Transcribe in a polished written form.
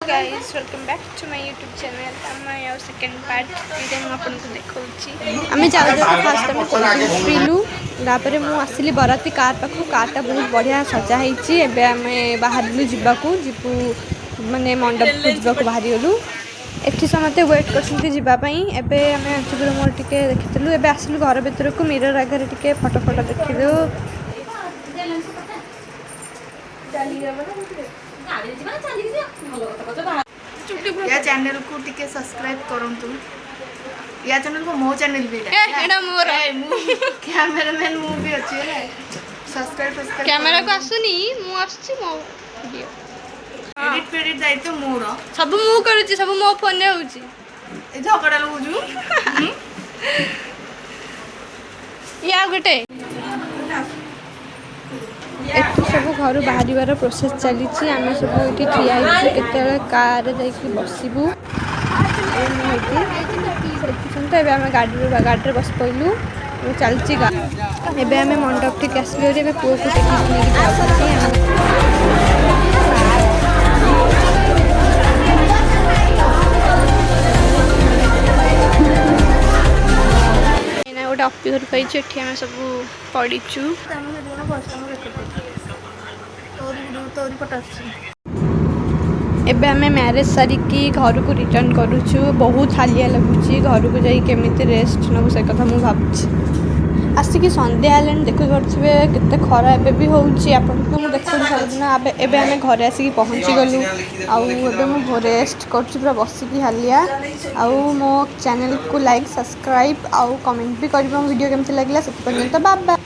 guys, welcome back to my YouTube channel. I'm second part. ये मैं आपको दिखाऊँगी। हमें जाऊँ फास्ट में पीलू तापर मु आसली बराती कार पाखु कारटा बहुत बढ़िया सजा होती है। आम बाहर जावाकू जीवु माने मंडप को जावाकू बाहरी गलु एठी समते वेट करछन्ती जीवाई एबे आम अंशुपुर मोर टिके देखिलु एबे आसलु घर भीतर को मिरर आगे टिके फोटो फोटो देखिलु। या चैनल को टिके सब्सक्राइब करंतु। या चैनल को मो चैनल भी है एडा मोर कैमरामैन मु भी अछि रे सब्सक्राइब कैमरा को आसुनी मु आछि मो वीडियो एडिट दायित्व मोर सब मु करूची सब मो फोन रे होची ए झगड़ा लगुजु या गोटे एठी सब घर बाहर प्रोसेस चली आम सब ये ठिया केत कार बसबू देखते आम गाड़ी बस पड़ू चलती एबे आम मंडप टिक आसलु पुओ को गोटे अपी घर पाई आम सब पड़ीचु एबे आमे मैरिज सारिकी घर को रिटर्न करूछु बहुत हालिया लगुच घर को जाई केमिति रेस्ट नबु से कथा मु भाबुछि आसिकी संध्या हेले देखु करथिबे केते खरा एबे भी होउछि आपन को मु देखु सबदिन एबे आमे घरे आसिकी पहुंची गलु आउ एबे मु रेस्ट करछु पूरा बसिकी हालिया आउ मो चैनल को लाइक सब्सक्राइब आउ कमेंट भी करबो वीडियो केमिति लागला से पर्यंत बाय बाय।